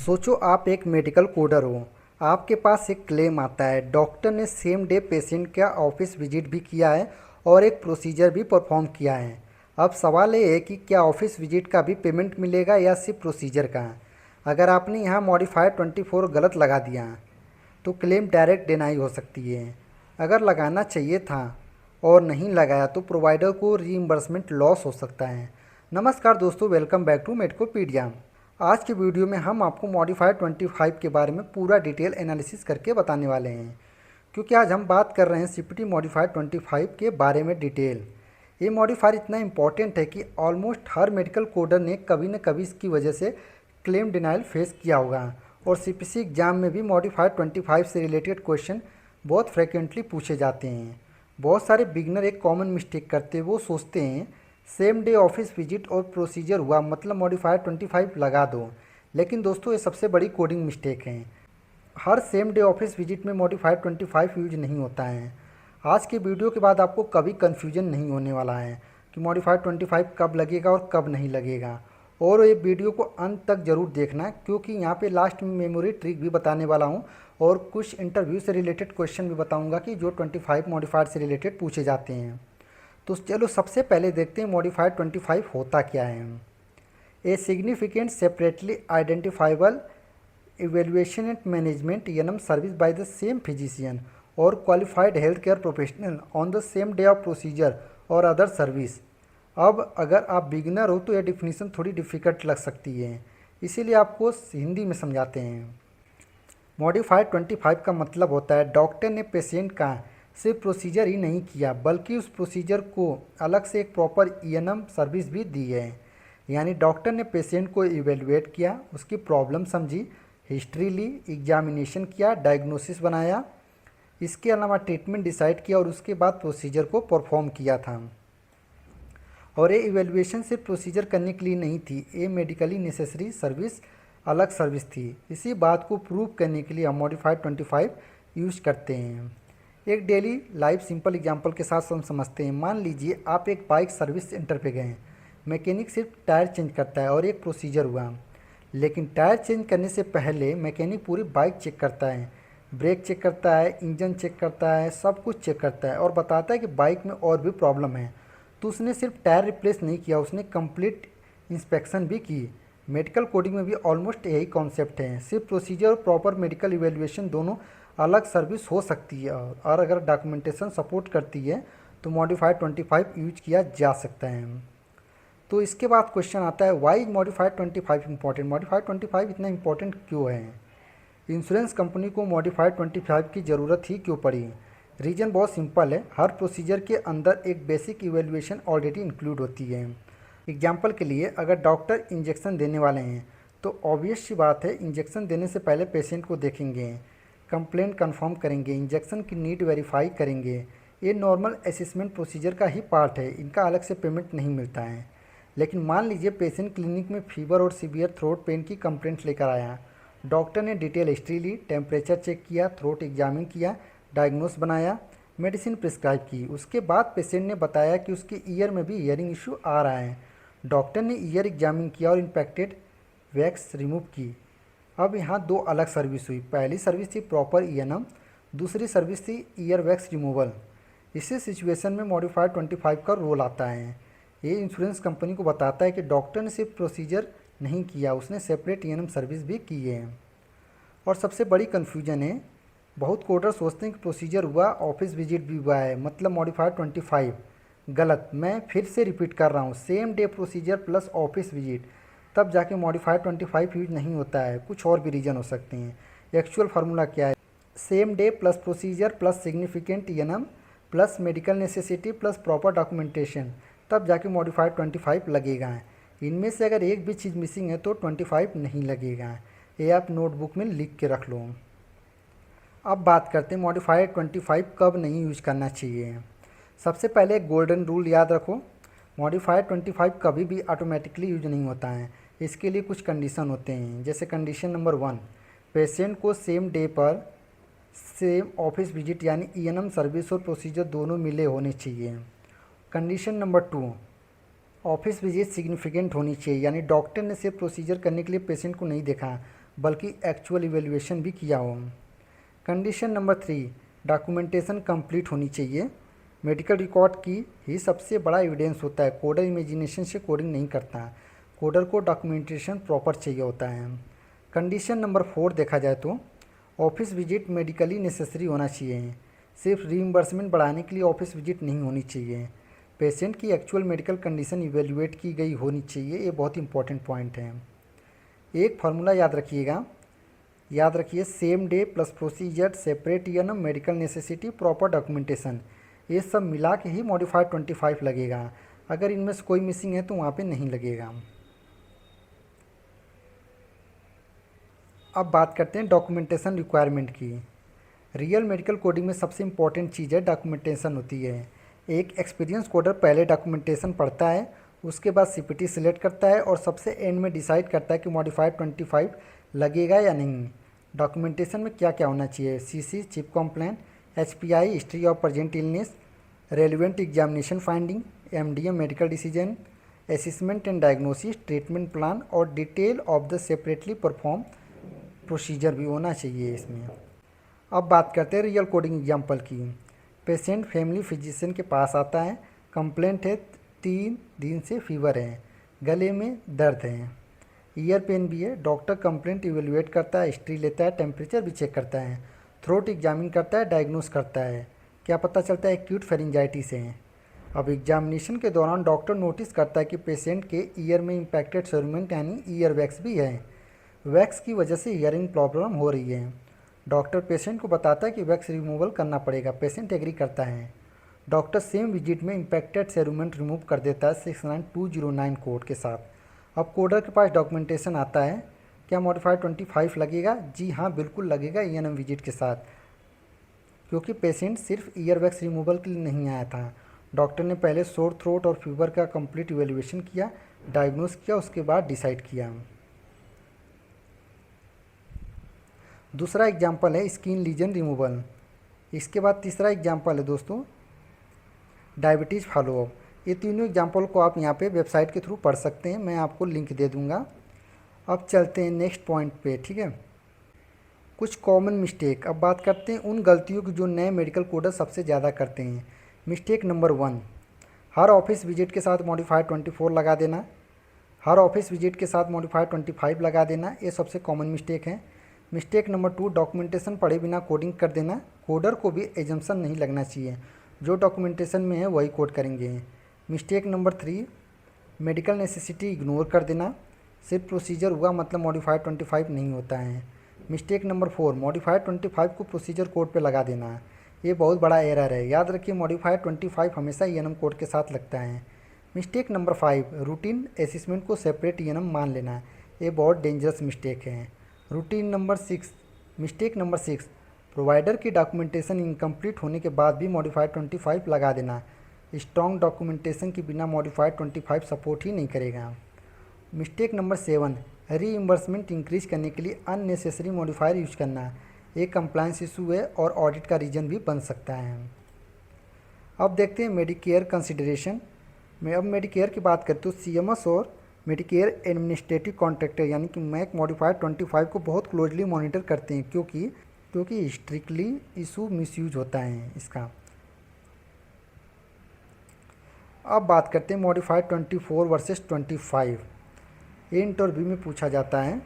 सोचो आप एक मेडिकल कोडर हो। आपके पास एक क्लेम आता है, डॉक्टर ने सेम डे पेशेंट का ऑफिस विजिट भी किया है और एक प्रोसीजर भी परफॉर्म किया है। अब सवाल ये है कि क्या ऑफिस विजिट का भी पेमेंट मिलेगा या सिर्फ प्रोसीजर का। अगर आपने यहाँ मॉडिफायर 24 गलत लगा दिया तो क्लेम डायरेक्ट डिनाई हो सकती है। अगर लगाना चाहिए था और नहीं लगाया तो प्रोवाइडर को रीइंबर्समेंट लॉस हो सकता है। नमस्कार दोस्तों, वेलकम बैक टू मेडकोपीडिया। आज की वीडियो में हम आपको मॉडिफायर 25 के बारे में पूरा डिटेल एनालिसिस करके बताने वाले हैं, क्योंकि आज हम बात कर रहे हैं सीपीटी मॉडिफायर 25 के बारे में डिटेल। ये मॉडिफायर इतना इंपॉर्टेंट है कि ऑलमोस्ट हर मेडिकल कोडर ने कभी न कभी इसकी वजह से क्लेम डिनाइल फेस किया होगा और सीपीसी एग्जाम में भी मॉडिफायर 25 से रिलेटेड क्वेश्चन बहुत फ्रिक्वेंटली पूछे जाते हैं। बहुत सारे बिगनर एक कॉमन मिस्टेक करते हैं, वो सोचते हैं सेम डे ऑफिस विजिट और प्रोसीजर हुआ मतलब मॉडिफायर 25 लगा दो। लेकिन दोस्तों, ये सबसे बड़ी कोडिंग मिस्टेक है। हर सेम डे ऑफिस विजिट में मॉडिफायर 25 यूज नहीं होता है। आज के वीडियो के बाद आपको कभी कन्फ्यूजन नहीं होने वाला है कि मॉडिफायर 25 कब लगेगा और कब नहीं लगेगा। और ये वीडियो को अंत तक ज़रूर देखना, क्योंकि यहाँ पे लास्ट में मेमोरी ट्रिक भी बताने वाला हूँ और कुछ इंटरव्यू से रिलेटेड क्वेश्चन भी बताऊँगा कि जो 25 मॉडिफायर से रिलेटेड पूछे जाते हैं। तो चलो सबसे पहले देखते हैं मॉडिफायर 25 होता क्या है। A significant separately identifiable evaluation and management एनम service by the same physician और qualified health care professional on the same day of procedure और अदर सर्विस। अब अगर आप बिगिनर हो तो यह डिफिनीसन थोड़ी डिफ़िकल्ट लग सकती है, इसीलिए आपको हिंदी में समझाते हैं। मॉडिफायर 25 का मतलब होता है डॉक्टर ने पेशेंट का सिर्फ प्रोसीजर ही नहीं किया बल्कि उस प्रोसीजर को अलग से एक प्रॉपर ईएनएम सर्विस भी दी है। यानी डॉक्टर ने पेशेंट को इवेलुएट किया, उसकी प्रॉब्लम समझी, हिस्ट्री ली, एग्जामिनेशन किया, डायग्नोसिस बनाया, इसके अलावा ट्रीटमेंट डिसाइड किया और उसके बाद प्रोसीजर को परफॉर्म किया था। और ये इवेलुएशन सिर्फ प्रोसीजर करने के लिए नहीं थी, ये मेडिकली नेसेसरी सर्विस अलग सर्विस थी। इसी बात को प्रूव करने के लिए हम मॉडिफाइड 25 यूज करते हैं। एक डेली लाइफ सिंपल एग्जांपल के साथ हम समझते हैं। मान लीजिए आप एक बाइक सर्विस सेंटर पे गए, मैकेनिक सिर्फ टायर चेंज करता है और एक प्रोसीजर हुआ। लेकिन टायर चेंज करने से पहले मैकेनिक पूरी बाइक चेक करता है, ब्रेक चेक करता है, इंजन चेक करता है, सब कुछ चेक करता है और बताता है कि बाइक में और भी प्रॉब्लम है। तो उसने सिर्फ टायर रिप्लेस नहीं किया, उसने कंप्लीट इंस्पेक्शन भी की। मेडिकल कोडिंग में भी ऑलमोस्ट यही कॉन्सेप्ट है। सिर्फ प्रोसीजर और प्रॉपर मेडिकल इवेल्युएशन दोनों अलग सर्विस हो सकती है और अगर डॉक्यूमेंटेशन सपोर्ट करती है तो मॉडिफाइड 25 यूज किया जा सकता है। तो इसके बाद क्वेश्चन आता है वाई मॉडिफाइड 25 इंपॉर्टेंट। मॉडिफाइड 25 इतना इंपॉर्टेंट क्यों है? इंश्योरेंस कंपनी को मॉडिफाइड 25 की ज़रूरत ही क्यों पड़ी? रीज़न बहुत सिंपल है, हर प्रोसीजर के अंदर एक बेसिक इवेल्युएशन ऑलरेडी इंक्लूड होती है। एग्जाम्पल के लिए अगर डॉक्टर इंजेक्शन देने वाले हैं तो ऑब्वियस सी बात है, इंजेक्शन देने से पहले पेशेंट को देखेंगे, कंप्लेंट कंफर्म करेंगे, इंजेक्शन की नीड वेरीफाई करेंगे। ये नॉर्मल असेसमेंट प्रोसीजर का ही पार्ट है, इनका अलग से पेमेंट नहीं मिलता है। लेकिन मान लीजिए पेशेंट क्लिनिक में फीवर और सीवियर थ्रोट पेन की कंप्लेंट लेकर आया। डॉक्टर ने डिटेल हिस्ट्री ली, टेम्परेचर चेक किया, थ्रोट एग्जामिन किया, डायग्नोस बनाया, मेडिसिन प्रिस्क्राइब की। उसके बाद पेशेंट ने बताया कि उसके ईयर में भी हियरिंग इशू आ रहा है। डॉक्टर ने ईयर एग्जामिन किया और इम्पैक्टेड वैक्स रिमूव की। अब यहाँ दो अलग सर्विस हुई। पहली सर्विस थी प्रॉपर ईएनएम, दूसरी सर्विस थी ईयर वैक्स रिमूवल। इसी सिचुएशन में मॉडिफाइड 25 का रोल आता है। ये इंश्योरेंस कंपनी को बताता है कि डॉक्टर ने सिर्फ प्रोसीजर नहीं किया, उसने सेपरेट ईएनएम सर्विस भी की है। और सबसे बड़ी कन्फ्यूजन है, बहुत कोडर सोचते हैं कि प्रोसीजर हुआ, ऑफिस विजिट भी हुआ है मतलब मॉडिफाइड 25। गलत। मैं फिर से रिपीट कर रहा हूँ, same day procedure plus office visit, तब जाके मॉडिफाइड 25 यूज नहीं होता है। कुछ और भी रीज़न हो सकते हैं। एक्चुअल फार्मूला क्या है? Same day plus procedure plus significant ईएनएम plus medical necessity plus proper documentation, तब जाके मॉडिफाइड 25 लगेगा। इनमें से अगर एक भी चीज़ मिसिंग है तो 25 नहीं लगेगा। ये आप नोटबुक में लिख के रख लो। अब बात करते हैं मॉडिफाइड 25 कब नहीं यूज करना चाहिए। सबसे पहले एक गोल्डन रूल याद रखो, मॉडिफाइड 25 कभी भी ऑटोमेटिकली यूज नहीं होता है। इसके लिए कुछ कंडीशन होते हैं। जैसे कंडीशन नंबर 1, पेशेंट को सेम डे पर सेम ऑफिस विजिट यानी ईएनएम सर्विस और प्रोसीजर दोनों मिले होने चाहिए। Condition number 2, office visit significant होनी चाहिए, यानी डॉक्टर ने सिर्फ प्रोसीजर करने के लिए पेशेंट को नहीं देखा, बल्कि एक्चुअल इवेल्युएशन भी किया हो। कंडीशन नंबर 3, डॉक्यूमेंटेशन कंप्लीट होनी चाहिए। मेडिकल रिकॉर्ड की ही सबसे बड़ा एविडेंस होता है। कोडर इमेजिनेशन से कोडिंग नहीं करता, कोडर को डॉक्यूमेंटेशन प्रॉपर चाहिए होता है। कंडीशन नंबर 4 देखा जाए तो ऑफिस विजिट मेडिकली नेसेसरी होना चाहिए। सिर्फ रीइंबर्समेंट बढ़ाने के लिए ऑफिस विजिट नहीं होनी चाहिए। पेशेंट की एक्चुअल मेडिकल कंडीशन इवेल्युएट की गई होनी चाहिए। ये बहुत इंपॉर्टेंट पॉइंट है। एक फार्मूला याद रखिएगा, याद रखिए, same day plus procedure separate ईएनएम मेडिकल नेसेसिटी प्रॉपर डॉक्यूमेंटेशन, ये सब मिला के ही मॉडिफाइड 25 लगेगा। अगर इनमें से कोई मिसिंग है तो वहाँ पे नहीं लगेगा। अब बात करते हैं डॉक्यूमेंटेशन रिक्वायरमेंट की। रियल मेडिकल कोडिंग में सबसे इंपॉर्टेंट चीज़ है डॉक्यूमेंटेशन होती है। एक एक्सपीरियंस कोडर पहले डॉक्यूमेंटेशन पढ़ता है, उसके बाद सीपीटी सिलेक्ट करता है और सबसे एंड में डिसाइड करता है कि मॉडिफाइड 25 लगेगा या नहीं। डॉक्यूमेंटेशन में क्या क्या होना चाहिए? CC chief complaint, HPI history of present illness, relevant examination finding, MDM medical decision, assessment and diagnosis, treatment plan और detail of the separately perform procedure भी होना चाहिए इसमें। अब बात करते हैं रियल कोडिंग एग्जाम्पल की। पेशेंट फैमिली फिजिशियन के पास आता है, कंप्लेंट है 3 दिन से फीवर है, गले में दर्द है, ईयर पेन भी है। डॉक्टर कंप्लेंट इवेलुएट करता है, हिस्ट्री लेता है, टेम्परेचर भी चेक करता है, थ्रोट एग्जामिन करता है, डायग्नोस करता है। क्या पता चलता है? एक्यूट फेरिंजाइटिस है। अब एग्जामिनेशन के दौरान डॉक्टर नोटिस करता है कि पेशेंट के ईयर में इम्पैक्टेड सेगमेंट यानी ईयर वैक्स भी है, वैक्स की वजह से हियरिंग प्रॉब्लम हो रही है। डॉक्टर पेशेंट को बताता है कि वैक्स रिमूवल करना पड़ेगा, पेशेंट एग्री करता है। डॉक्टर सेम विजिट में इम्पैक्टेड सेगमेंट रिमूव कर देता है 69209 कोड के साथ। अब कोडर के पास डॉक्यूमेंटेशन आता है, क्या मॉडिफाइड 25 लगेगा? जी हाँ, बिल्कुल लगेगा ईएनएम विजिट के साथ, क्योंकि पेशेंट सिर्फ ईयर वैक्स रिमूवल के लिए नहीं आया था। डॉक्टर ने पहले सोर थ्रोट और फीवर का कंप्लीट इवेल्युएशन किया, डायग्नोस किया, उसके बाद डिसाइड किया। दूसरा एग्जाम्पल है स्किन लीजन रिमूवल। इसके बाद तीसरा एग्जाम्पल है दोस्तों डायबिटीज़ फॉलोअप। ये तीनों एग्जाम्पल को आप यहाँ पे वेबसाइट के थ्रू पढ़ सकते हैं, मैं आपको लिंक दे दूँगा। अब चलते हैं नेक्स्ट पॉइंट पे, ठीक है। कुछ कॉमन मिस्टेक। अब बात करते हैं उन गलतियों की जो नए मेडिकल कोडर सबसे ज़्यादा करते हैं। मिस्टेक नंबर 1, हर ऑफिस विजिट के साथ मॉडिफाइड 24 लगा देना, हर ऑफिस विजिट के साथ मॉडिफाइड 25 लगा देना, ये सबसे कॉमन मिस्टेक है। मिस्टेक नंबर 2, डॉक्यूमेंटेशन पढ़े बिना कोडिंग कर देना। कोडर को भी एजम्पशन नहीं लगना चाहिए, जो डॉक्यूमेंटेशन में है वही कोड करेंगे। Mistake number 3, medical necessity ignore कर देना, सिर्फ प्रोसीजर हुआ मतलब मॉडिफाइड 25 नहीं होता है। मिस्टेक नंबर 4, मॉडिफाइड 25 को प्रोसीजर कोड पे लगा देना, ये बहुत बड़ा एरर है। याद रखिए मॉडिफाइड 25 हमेशा ईएनएम कोड के साथ लगता है। मिस्टेक नंबर 5, रूटीन असेसमेंट को सेपरेट ईएनएम मान लेना, ये बहुत डेंजरस मिस्टेक है। मिस्टेक नंबर 6, प्रोवाइडर की डॉक्यूमेंटेशन इनकम्प्लीट होने के बाद भी मॉडिफाइड 25 लगा देना। स्ट्रॉन्ग डॉक्यूमेंटेशन के बिना मॉडिफाइड 25 सपोर्ट ही नहीं करेगा। मिस्टेक नंबर 7, रीइंबर्समेंट इंक्रीज करने के लिए अननेसेसरी मॉडिफायर यूज करना, एक कंप्लायंस इशू है और ऑडिट का रीजन भी बन सकता है। अब देखते हैं मेडिकेयर कंसिडरेशन में। अब मेडिकेयर की बात करते हो, सीएमएस और मेडिकेयर एडमिनिस्ट्रेटिव कॉन्ट्रैक्टर यानी कि मैक मॉडिफाइड 25 को बहुत क्लोजली मॉनिटर करते हैं, क्योंकि स्ट्रिक्टली इशू मिसयूज होता है इसका। अब बात करते हैं मॉडिफाइड 24 वर्सेस 25। ये इंटरव्यू में पूछा जाता है।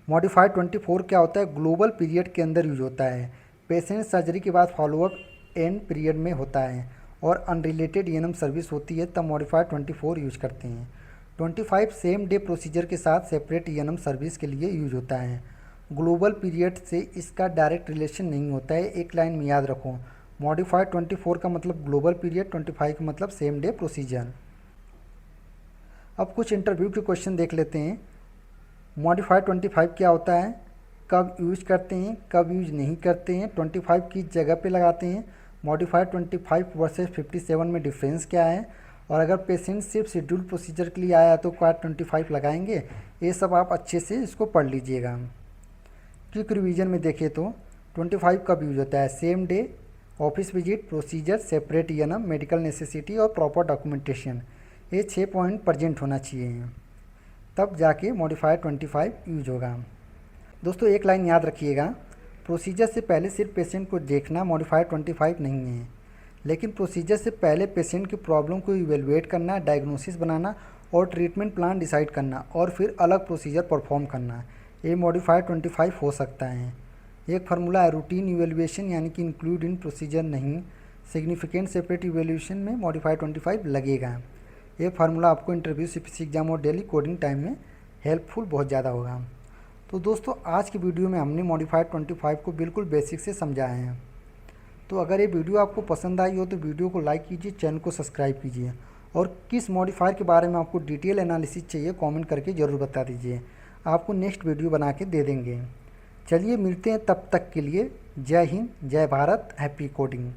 मॉडिफाइड 24 क्या होता है? ग्लोबल पीरियड के अंदर यूज होता है, पेशेंट सर्जरी के बाद फॉलोअप एंड पीरियड में होता है और अनरिलेटेड ईएनएम सर्विस होती है, तब मॉडिफाइड 24 यूज करते हैं। 25 सेम डे प्रोसीजर के साथ सेपरेट ईएनएम सर्विस के लिए यूज होता है। ग्लोबल पीरियड से इसका डायरेक्ट रिलेशन नहीं होता है, एक लाइन में याद रखो, मॉडिफाइड 24 का मतलब ग्लोबल पीरियड, 25 का मतलब सेम डे प्रोसीजर। अब कुछ इंटरव्यू के क्वेश्चन देख लेते हैं। मॉडिफाइड 25 क्या होता है, कब यूज करते हैं, कब यूज नहीं करते हैं, 25 किस जगह पे लगाते हैं, मॉडिफाइड 25 वर्सेस 57 में डिफरेंस क्या है, और अगर पेशेंट सिर्फ शेड्यूल प्रोसीजर के लिए आया तो क्या 25 लगाएंगे। ये सब आप अच्छे से इसको पढ़ लीजिएगा। क्विक रिवीजन में देखें तो 25 कब यूज होता है? Same day, office visit, procedure, separate ईएनएम, मेडिकल नेसेसिटी और प्रॉपर डॉक्यूमेंटेशन, ये 6 पॉइंट प्रेजेंट होना चाहिए, तब जाके मॉडिफाइड 25 यूज होगा। दोस्तों एक लाइन याद रखिएगा, प्रोसीजर से पहले सिर्फ पेशेंट को देखना मॉडिफाइड 25 नहीं है, लेकिन प्रोसीजर से पहले पेशेंट की प्रॉब्लम को इवेलुएट करना, डायग्नोसिस बनाना और ट्रीटमेंट प्लान डिसाइड करना और फिर अलग प्रोसीजर परफॉर्म करना, ये मॉडिफाइड 25 हो सकता है। एक फार्मूला है, रूटीन इवेल्युएशन यानी कि इंक्लूड इन प्रोसीजर नहीं, सिग्निफिकेंट सेपरेट इवेल्यूशन में मॉडिफाइड 25 लगेगा। ये फार्मूला आपको इंटरव्यू, सीपीसी एग्जाम और डेली कोडिंग टाइम में हेल्पफुल बहुत ज़्यादा होगा। तो दोस्तों आज की वीडियो में हमने मॉडिफाइड 25 को बिल्कुल बेसिक से समझाए हैं। तो अगर ये वीडियो आपको पसंद आई हो तो वीडियो को लाइक कीजिए, चैनल को सब्सक्राइब कीजिए और किस मॉडिफायर के बारे में आपको डिटेल एनालिसिस चाहिए कमेंट करके ज़रूर बता दीजिए, आपको नेक्स्ट वीडियो बना के दे देंगे। चलिए मिलते हैं, तब तक के लिए जय हिंद, जय भारत, हैप्पी कोडिंग।